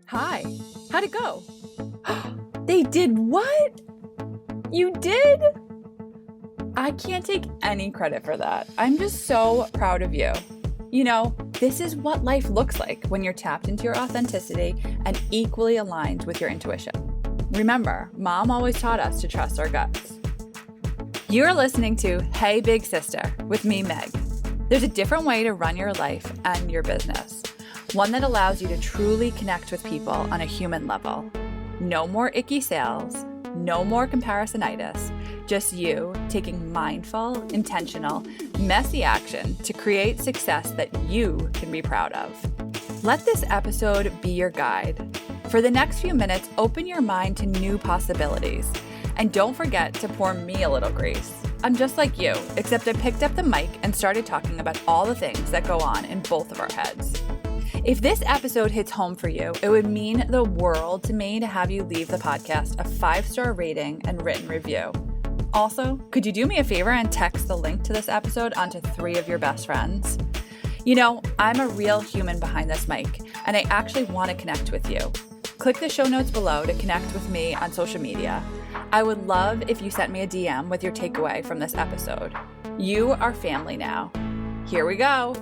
Hi. How'd it go? They did what? You did? I can't take any credit for that. I'm just so proud of you. You know, this is what life looks like when you're tapped into your authenticity and equally aligned with your intuition. Remember, Mom always taught us to trust our guts. You're listening to Hey Big Sister with me, Meg. There's a different way to run your life and your business. One that allows you to truly connect with people on a human level. No more icky sales, no more comparisonitis, just you taking mindful, intentional, messy action to create success that you can be proud of. Let this episode be your guide. For the next few minutes, open your mind to new possibilities. And don't forget to pour me a little grace. I'm just like you, except I picked up the mic and started talking about all the things that go on in both of our heads. If this episode hits home for you, it would mean the world to me to have you leave the podcast a 5-star rating and written review. Also, could you do me a favor and text the link to this episode onto 3 of your best friends? You know, I'm a real human behind this mic, and I actually want to connect with you. Click the show notes below to connect with me on social media. I would love if you sent me a DM with your takeaway from this episode. You are family now. Here we go.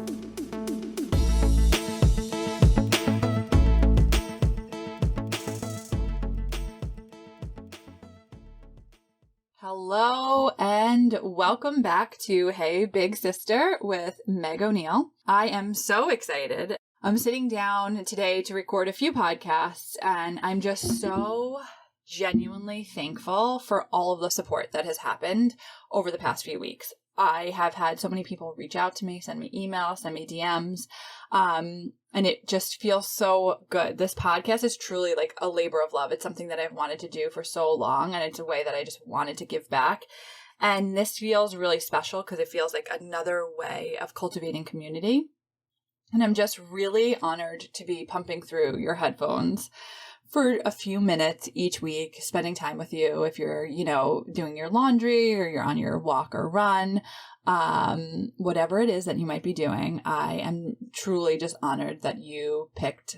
Hello and welcome back to Hey Big Sister with Meg O'Neill. I am so excited. I'm sitting down today to record a few podcasts, and I'm just so genuinely thankful for all of the support that has happened over the past few weeks. I have had so many people reach out to me, send me emails, send me DMs, and it just feels so good. This podcast is truly like a labor of love. It's something that I've wanted to do for so long, and it's a way that I just wanted to give back. And this feels really special because it feels like another way of cultivating community. And I'm just really honored to be pumping through your headphones for a few minutes each week, spending time with you if you're, doing your laundry or you're on your walk or run, whatever it is that you might be doing. I am truly just honored that you picked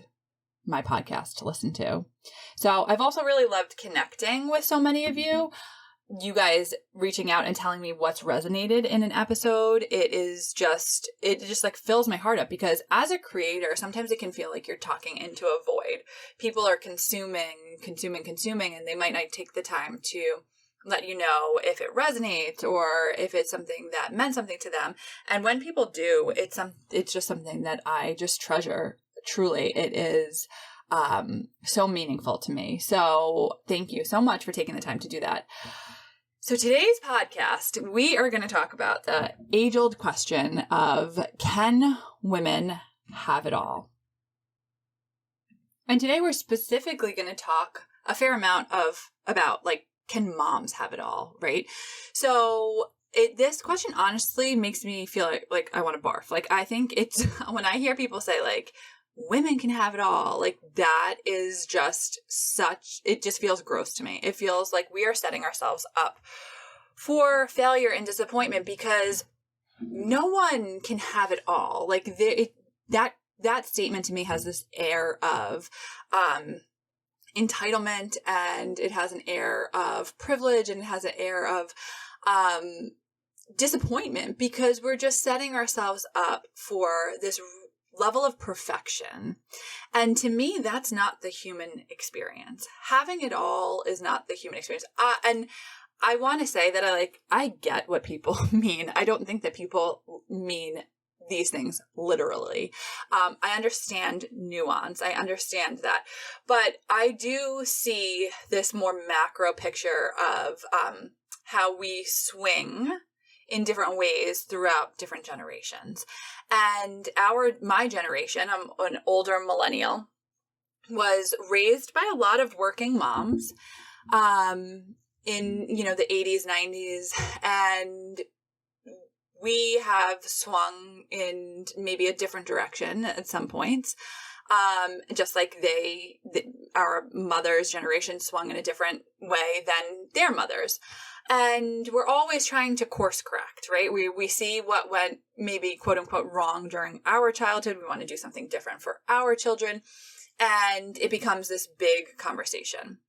my podcast to listen to. So I've also really loved connecting with so many of you. You guys reaching out and telling me what's resonated in an episode. It just like fills my heart up, because as a creator, sometimes it can feel like you're talking into a void. People are consuming, and they might not take the time to let you know if it resonates or if it's something that meant something to them. And when people do, it's just something that I just treasure. Truly, it is so meaningful to me. So thank you so much for taking the time to do that. So today's podcast, we are going to talk about the age-old question of, can women have it all? And today we're specifically going to talk a fair amount about can moms have it all, right? So this question honestly makes me feel like I want to barf. I think it's when I hear people say women can have it all, that is just it just feels gross to me. It feels like we are setting ourselves up for failure and disappointment, because no one can have it all. That statement to me has this air of entitlement, and it has an air of privilege, and it has an air of disappointment, because we're just setting ourselves up for this level of perfection. And to me, that's not the human experience. Having it all is not the human experience. And I want to say that I get what people mean. I don't think that people mean these things literally. I understand nuance. I understand that. But I do see this more macro picture of how we swing in different ways throughout different generations. And my generation, I'm an older millennial, was raised by a lot of working moms in the 80s, 90s, and we have swung in maybe a different direction at some points. Just like our mother's generation swung in a different way than their mothers. And we're always trying to course correct, right? We see what went maybe quote unquote wrong during our childhood. We want to do something different for our children. And it becomes this big conversation.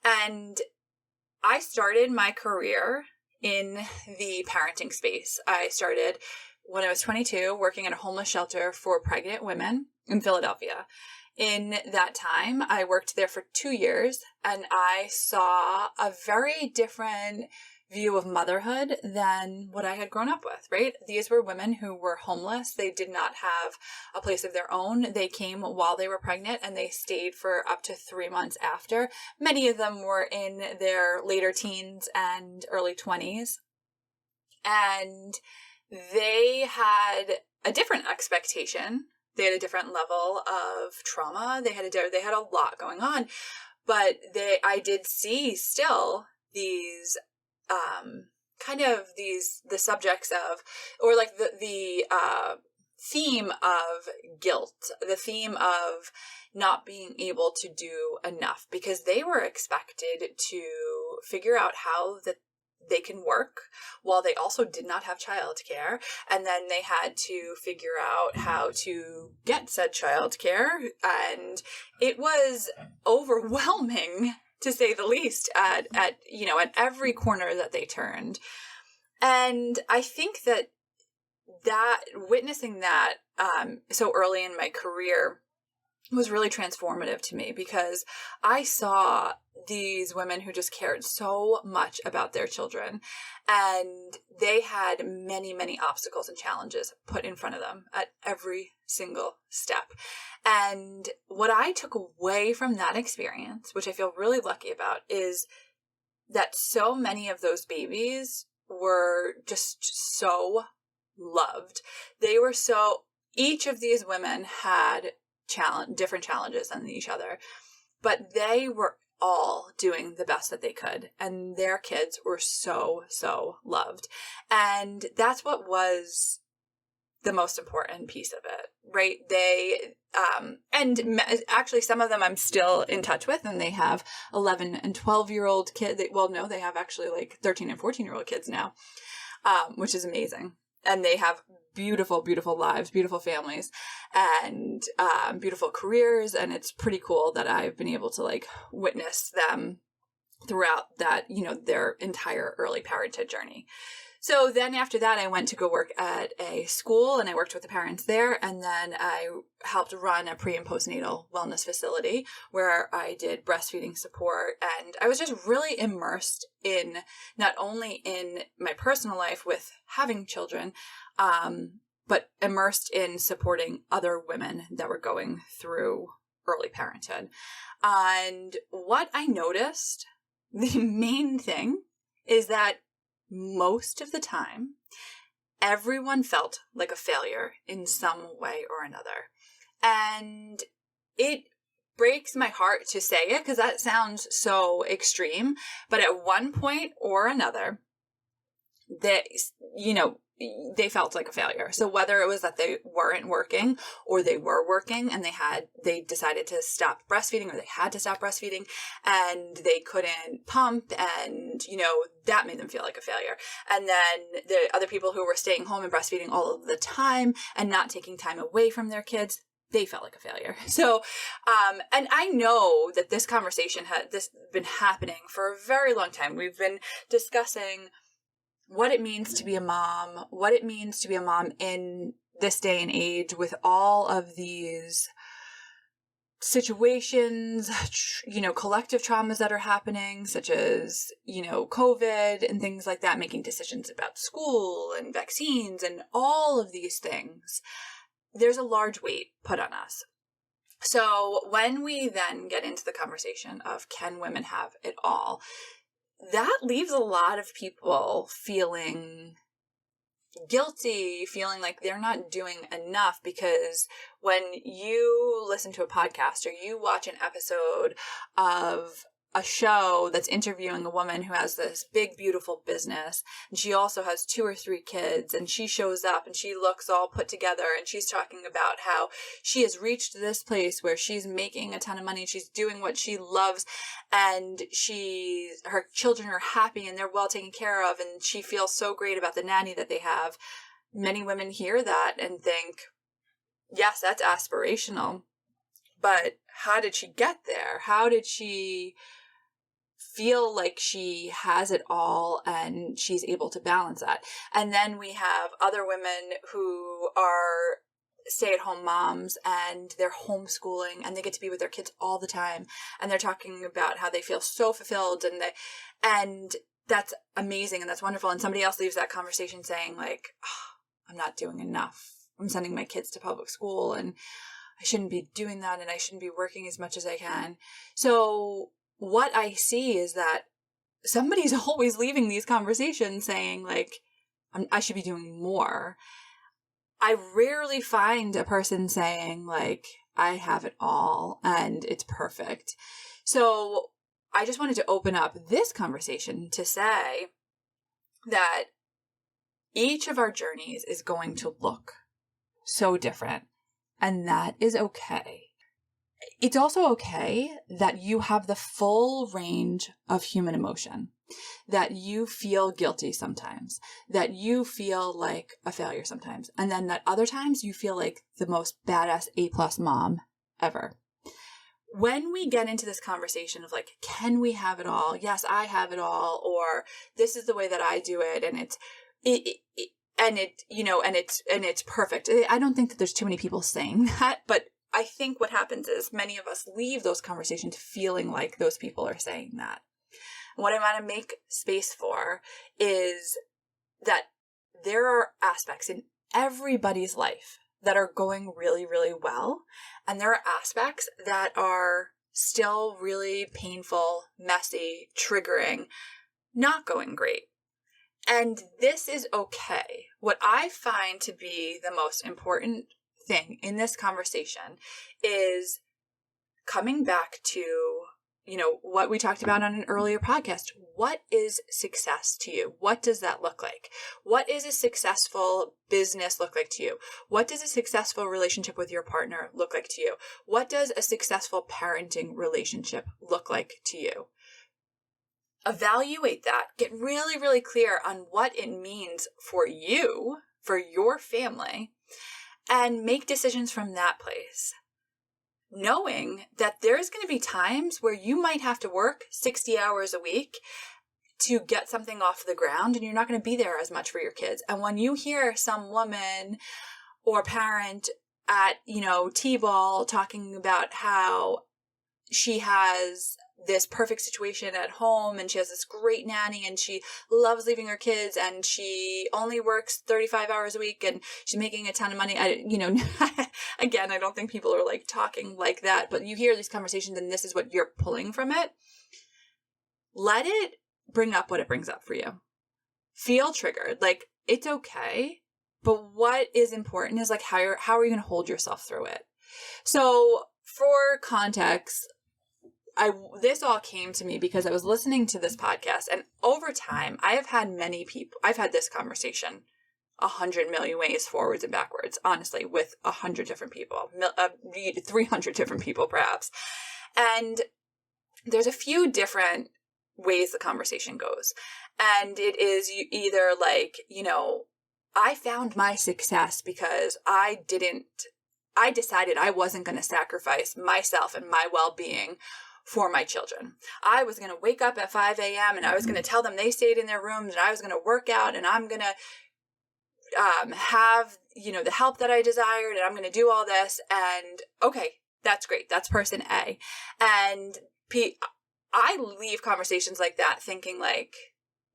And I started my career in the parenting space. I started when I was 22 working at a homeless shelter for pregnant women in Philadelphia. In that time, I worked there for 2 years, and I saw a very different view of motherhood than what I had grown up with, right? These were women who were homeless. They did not have a place of their own. They came while they were pregnant, and they stayed for up to 3 months after. Many of them were in their later teens and early 20s. And they had a different expectation. They had a different level of trauma. They had a lot going on, but I did see still these, the subjects of, or like the theme of guilt, the theme of not being able to do enough, because they were expected to figure out how they can work while they also did not have childcare. And then they had to figure out how to get said childcare. And it was overwhelming, to say the least, at every corner that they turned. And I think that witnessing that so early in my career was really transformative to me, because I saw these women who just cared so much about their children, and they had many, many obstacles and challenges put in front of them at every single step. And what I took away from that experience, which I feel really lucky about, is that so many of those babies were just so loved. Each of these women had different challenges than each other, but they were all doing the best that they could, and their kids were so loved. And that's what was the most important piece of it, right? They and actually some of them I'm still in touch with, and they have 11 and 12-year-old kids. They have actually like 13 and 14-year-old kids now, which is amazing. And they have beautiful, beautiful lives, beautiful families, and beautiful careers. And it's pretty cool that I've been able to like witness them throughout that, their entire early parenthood journey. So then after that, I went to go work at a school, and I worked with the parents there. And then I helped run a pre and postnatal wellness facility where I did breastfeeding support. And I was just really immersed in not only in my personal life with having children, but immersed in supporting other women that were going through early parenthood. And what I noticed, the main thing, is that most of the time, everyone felt like a failure in some way or another. And it breaks my heart to say it, because that sounds so extreme. But at one point or another, they felt like a failure. So whether it was that they weren't working, or they were working and they decided to stop breastfeeding, or they had to stop breastfeeding and they couldn't pump, and, that made them feel like a failure. And then the other people who were staying home and breastfeeding all of the time and not taking time away from their kids, they felt like a failure. So, and I know that this conversation has been happening for a very long time. We've been discussing what it means to be a mom, what it means to be a mom in this day and age with all of these situations, collective traumas that are happening, such as, COVID and things like that, making decisions about school and vaccines and all of these things. There's a large weight put on us. So when we then get into the conversation of, can women have it all? That leaves a lot of people feeling guilty, feeling like they're not doing enough, because when you listen to a podcast or you watch an episode of a show that's interviewing a woman who has this big, beautiful business. And she also has 2 or 3 kids. And she shows up and she looks all put together. And she's talking about how she has reached this place where she's making a ton of money. She's doing what she loves. And her children are happy and they're well taken care of. And she feels so great about the nanny that they have. Many women hear that and think, yes, that's aspirational. But how did she get there? How did she feel like she has it all and she's able to balance that? And then we have other women who are stay-at-home moms and they're homeschooling and they get to be with their kids all the time. And they're talking about how they feel so fulfilled and that's amazing and that's wonderful. And somebody else leaves that conversation saying like, oh, I'm not doing enough. I'm sending my kids to public school and I shouldn't be doing that and I shouldn't be working as much as I can. So what I see is that somebody's always leaving these conversations saying like, I should be doing more. I rarely find a person saying like, I have it all and it's perfect. So I just wanted to open up this conversation to say that each of our journeys is going to look so different. And that is okay. It's also okay that you have the full range of human emotion, that you feel guilty sometimes, that you feel like a failure sometimes, and then that other times you feel like the most badass A+ mom ever. When we get into this conversation of like, can we have it all? Yes, I have it all, or this is the way that I do it, and it's perfect. I don't think that there's too many people saying that, but I think what happens is many of us leave those conversations feeling like those people are saying that. And what I want to make space for is that there are aspects in everybody's life that are going really, really well. And there are aspects that are still really painful, messy, triggering, not going great. And this is okay. What I find to be the most important thing in this conversation is coming back to, what we talked about on an earlier podcast. What is success to you? What does that look like? What is a successful business look like to you? What does a successful relationship with your partner look like to you? What does a successful parenting relationship look like to you? Evaluate that. Get really, really clear on what it means for you, for your family, and make decisions from that place. Knowing that there's going to be times where you might have to work 60 hours a week to get something off the ground and you're not going to be there as much for your kids. And when you hear some woman or parent at, T-ball talking about how she has this perfect situation at home and she has this great nanny and she loves leaving her kids and she only works 35 hours a week and she's making a ton of money. Again, I don't think people are like talking like that, but you hear these conversations and this is what you're pulling from it. Let it bring up what it brings up for you. Feel triggered. Like it's okay. But what is important is like, how are you going to hold yourself through it? So for context, this all came to me because I was listening to this podcast, and over time, I've had this conversation 100 million ways forwards and backwards, honestly, with 100 different people, 300 different people perhaps. And there's a few different ways the conversation goes. And it is either like, I found my success because I decided I wasn't going to sacrifice myself and my well-being for my children. I was going to wake up at 5 a.m. and I was going to tell them they stayed in their rooms and I was going to work out and I'm going to have, the help that I desired and I'm going to do all this. And okay, that's great. That's person A. And I leave conversations like that thinking like,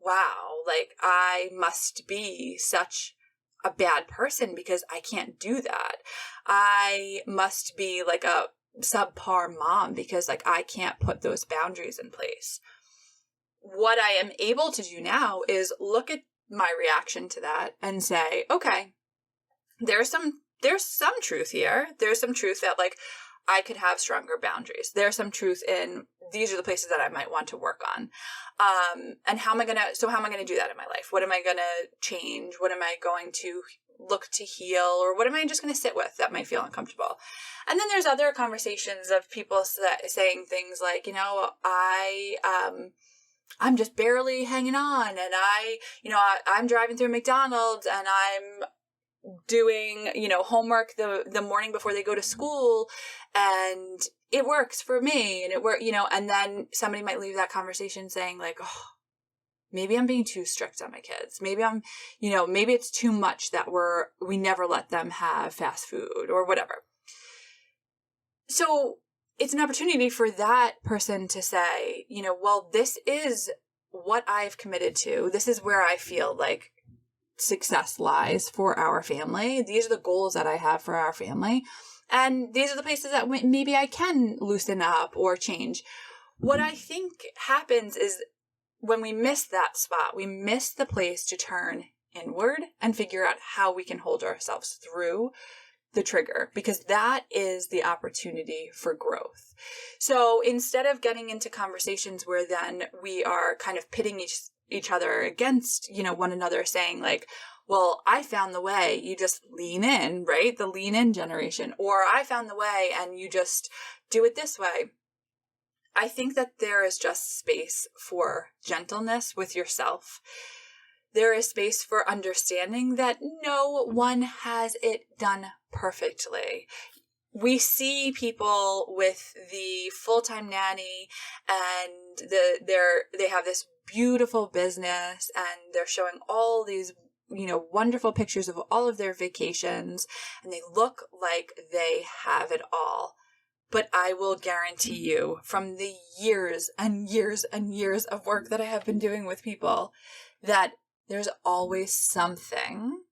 wow, like I must be such a bad person because I can't do that. I must be like a subpar mom because like I can't put those boundaries in place. What I am able to do now is look at my reaction to that and say, okay, there's some truth here. There's some truth that like I could have stronger boundaries. There's some truth in these are the places that I might want to work on. And how am I going to do that in my life? What am I going to change? What am I going to look to heal? Or what am I just going to sit with that might feel uncomfortable? And then there's other conversations of people saying things like, I'm just barely hanging on. And I'm driving through McDonald's and I'm doing, homework the morning before they go to school, and it works for me, and and then somebody might leave that conversation saying like, oh, maybe I'm being too strict on my kids. Maybe I'm, maybe it's too much that we never let them have fast food or whatever. So it's an opportunity for that person to say, well, this is what I've committed to. This is where I feel like success lies for our family. These are the goals that I have for our family. And these are the places that maybe I can loosen up or change. What I think happens is when we miss that spot, we miss the place to turn inward and figure out how we can hold ourselves through the trigger, because that is the opportunity for growth. So instead of getting into conversations where then we are kind of pitting each other against, one another, saying like, well, I found the way, you just lean in, right? The lean in generation. Or I found the way and you just do it this way. I think that there is just space for gentleness with yourself. There is space for understanding that no one has it done perfectly. We see people with the full-time nanny and they have this beautiful business and they're showing all these, wonderful pictures of all of their vacations, and they look like they have it all. But I will guarantee you, from the years and years and years of work that I have been doing with people, that there's always something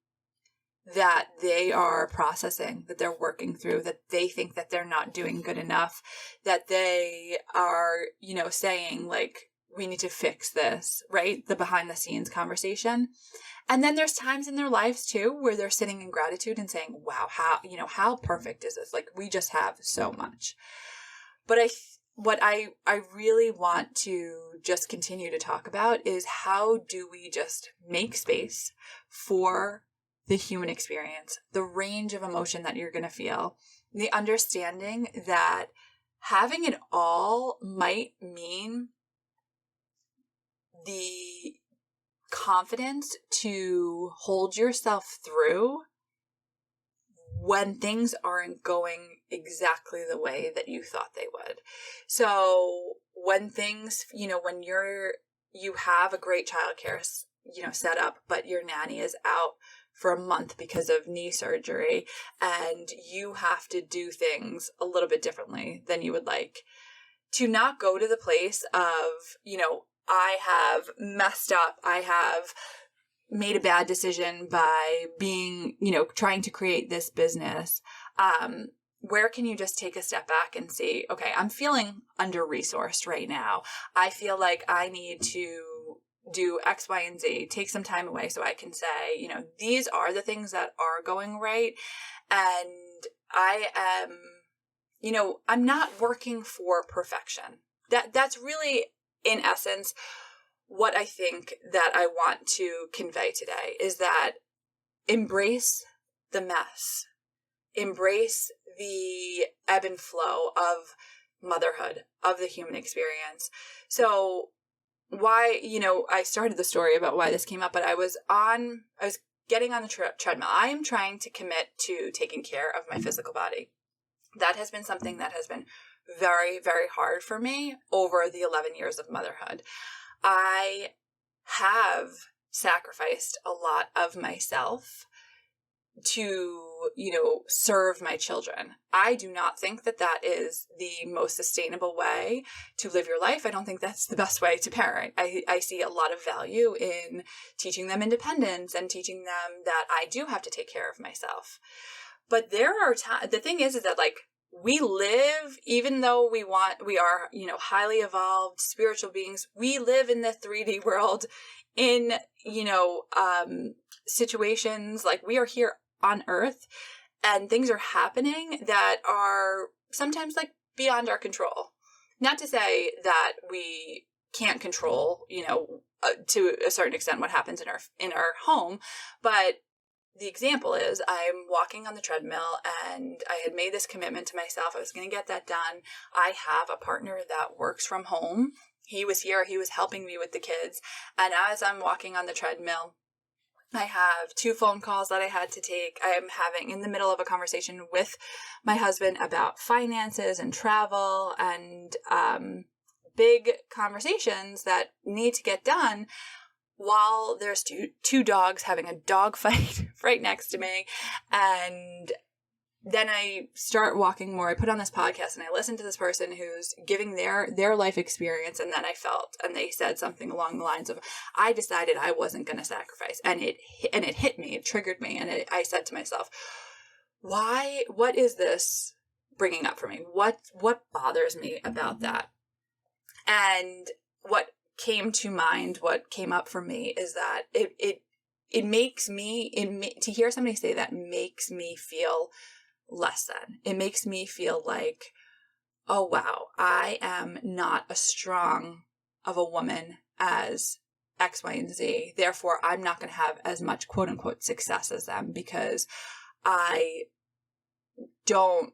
that they are processing, that they're working through, that they think that they're not doing good enough, that they are, saying like, we need to fix this, right? The behind the scenes conversation. And then there's times in their lives too, where they're sitting in gratitude and saying, wow, how perfect is this? Like, we just have so much. But what I really want to just continue to talk about is how do we just make space for the human experience, the range of emotion that you're going to feel, the understanding that having it all might mean the confidence to hold yourself through when things aren't going exactly the way that you thought they would. So when things, when you have a great childcare, set up, but your nanny is out for a month because of knee surgery and you have to do things a little bit differently than you would like, to not go to the place of, I have messed up, I have made a bad decision by being, trying to create this business. Where can you just take a step back and see, okay, I'm feeling under-resourced right now. I feel like I need to do X, Y, and Z, take some time away so I can say, these are the things that are going right. And I am, I'm not working for perfection. That's really, in essence, what I think that I want to convey today is that embrace the mess, embrace the ebb and flow of motherhood, of the human experience. So why, I started the story about why this came up, but I was getting on the treadmill. I am trying to commit to taking care of my physical body. That has been something that has been very, very hard for me over the 11 years of motherhood. I have sacrificed a lot of myself to, serve my children. I do not think that that is the most sustainable way to live your life. I don't think that's the best way to parent. I see a lot of value in teaching them independence and teaching them that I do have to take care of myself. But there are times, the thing is that like, we live, even though we are, highly evolved spiritual beings, we live in the 3D world in, situations like we are here on Earth and things are happening that are sometimes like beyond our control. Not to say that we can't control, to a certain extent what happens in our home, but the example is I'm walking on the treadmill and I had made this commitment to myself. I was going to get that done. I have a partner that works from home. He was here. He was helping me with the kids. And as I'm walking on the treadmill, I have 2 phone calls that I had to take. I am having in the middle of a conversation with my husband about finances and travel and big conversations that need to get done, while there's two dogs having a dog fight right next to me. And then I start walking more. I put on this podcast and I listen to this person who's giving their life experience. And then I felt, and they said something along the lines of, I decided I wasn't going to sacrifice. And it hit me. It triggered me. And I said to myself, what is this bringing up for me? What bothers me about that? And what came to mind, what came up for me is that it makes me, to hear somebody say that makes me feel less than. It makes me feel like, oh wow, I am not as strong of a woman as X, Y, and Z. Therefore, I'm not going to have as much quote unquote success as them because I don't,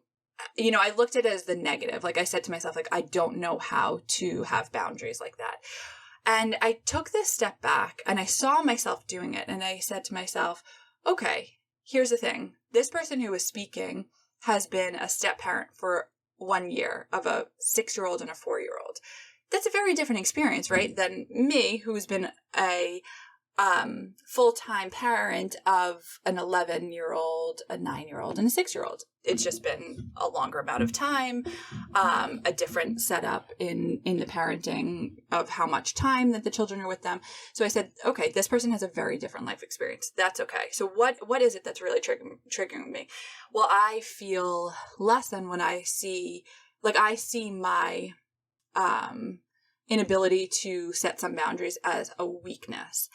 I looked at it as the negative. Like I said to myself, like, I don't know how to have boundaries like that. And I took this step back and I saw myself doing it. And I said to myself, okay, here's the thing. This person who was speaking has been a step parent for 1 year of a 6-year-old and a 4-year-old. That's a very different experience, right? Than me, who's been a full-time parent of an 11-year-old, a 9-year-old, and a 6-year-old. It's just been a longer amount of time, a different setup in the parenting of how much time that the children are with them. So I said, okay, this person has a very different life experience. That's okay. So what is it that's really triggering me? Well, I feel less than when I see my inability to set some boundaries as a weakness.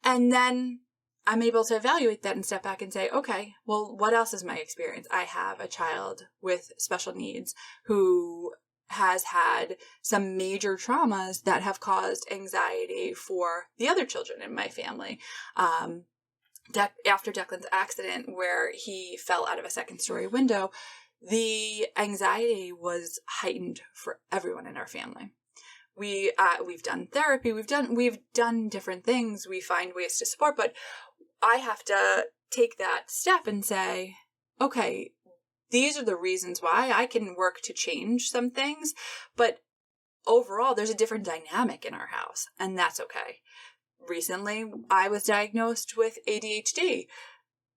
And then I'm able to evaluate that and step back and say, okay, well, what else is my experience? I have a child with special needs who has had some major traumas that have caused anxiety for the other children in my family. After Declan's accident, where he fell out of a 2nd-story window, the anxiety was heightened for everyone in our family. We've done therapy, we've done different things, we find ways to support, but I have to take that step and say, okay, these are the reasons why. I can work to change some things, but overall there's a different dynamic in our house, and that's okay. Recently, I was diagnosed with ADHD.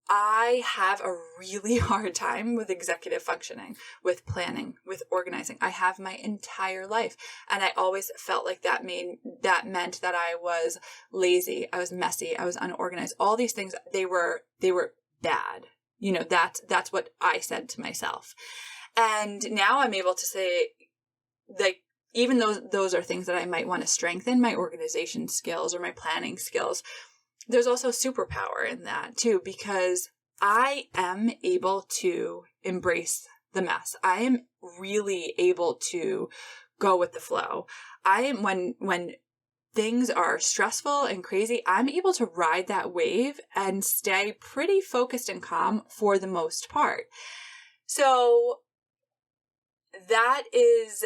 I have a really hard time with executive functioning, with planning, with organizing. I have my entire life. And I always felt like that meant that I was lazy, I was messy, I was unorganized. All these things, they were bad. That's what I said to myself. And now I'm able to say, like, even though those are things that I might want to strengthen, my organization skills or my planning skills, there's also superpower in that too, because I am able to embrace the mess. I am really able to go with the flow. When things are stressful and crazy, I'm able to ride that wave and stay pretty focused and calm for the most part. So that is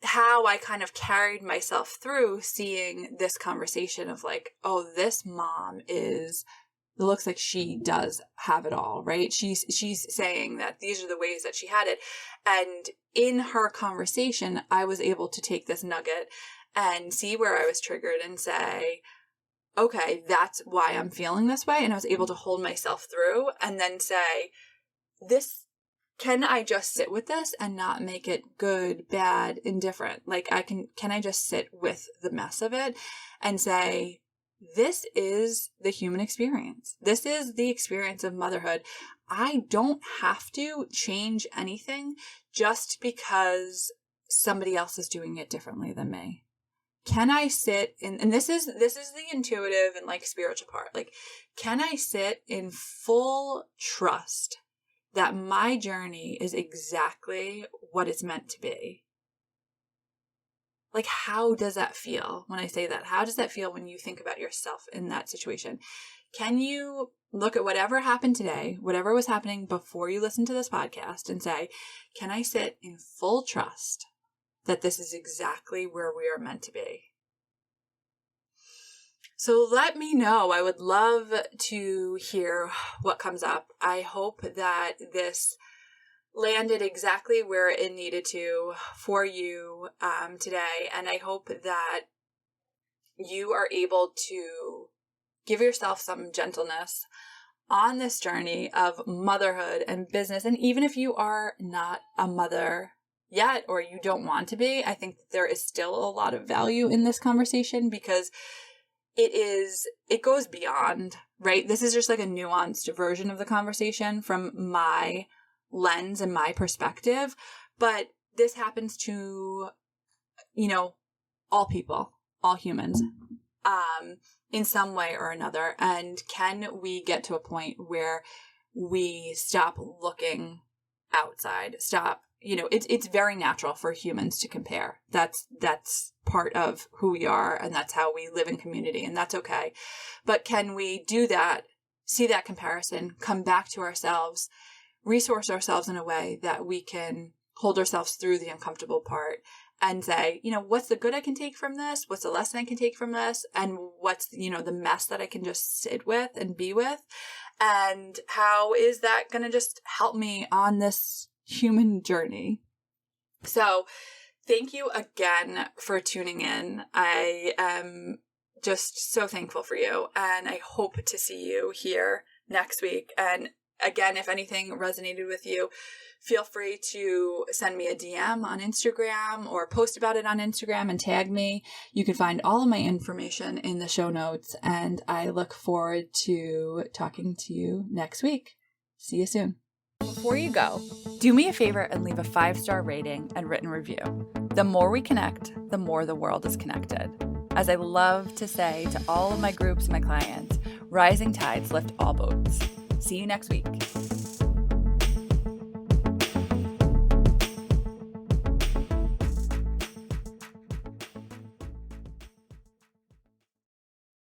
how I kind of carried myself through seeing this conversation of like, oh, this mom it looks like she does have it all, right? She's saying that these are the ways that she had it. And in her conversation, I was able to take this nugget and see where I was triggered and say, okay, that's why I'm feeling this way. And I was able to hold myself through and then say, can I just sit with this and not make it good, bad, indifferent? Like can I just sit with the mess of it and say, this is the human experience. This is the experience of motherhood. I don't have to change anything just because somebody else is doing it differently than me. Can I sit in, and this is the intuitive and like spiritual part. Like, can I sit in full trust that my journey is exactly what it's meant to be. Like, how does that feel when I say that? How does that feel when you think about yourself in that situation? Can you look at whatever happened today, whatever was happening before you listen to this podcast, and say, can I sit in full trust that this is exactly where we are meant to be? So let me know. I would love to hear what comes up. I hope that this landed exactly where it needed to for you today. And I hope that you are able to give yourself some gentleness on this journey of motherhood and business. And even if you are not a mother yet, or you don't want to be, I think there is still a lot of value in this conversation, because it goes beyond, right? This is just like a nuanced version of the conversation from my lens and my perspective, but this happens to, all people, all humans, in some way or another. And can we get to a point where we stop looking outside, it's very natural for humans to compare. That's part of who we are, and that's how we live in community, and that's okay. But can we do that, see that comparison, come back to ourselves, resource ourselves in a way that we can hold ourselves through the uncomfortable part and say, what's the good I can take from this? What's the lesson I can take from this? And what's, the mess that I can just sit with and be with? And how is that going to just help me on this human journey? So thank you again for tuning in. I am just so thankful for you, and I hope to see you here next week. And again, if anything resonated with you, feel free to send me a DM on Instagram or post about it on Instagram and tag me. You can find all of my information in the show notes, and I look forward to talking to you next week. See you soon. Before you go, do me a favor and leave a 5-star rating and written review. The more we connect, the more the world is connected. As I love to say to all of my groups and my clients, rising tides lift all boats. See you next week.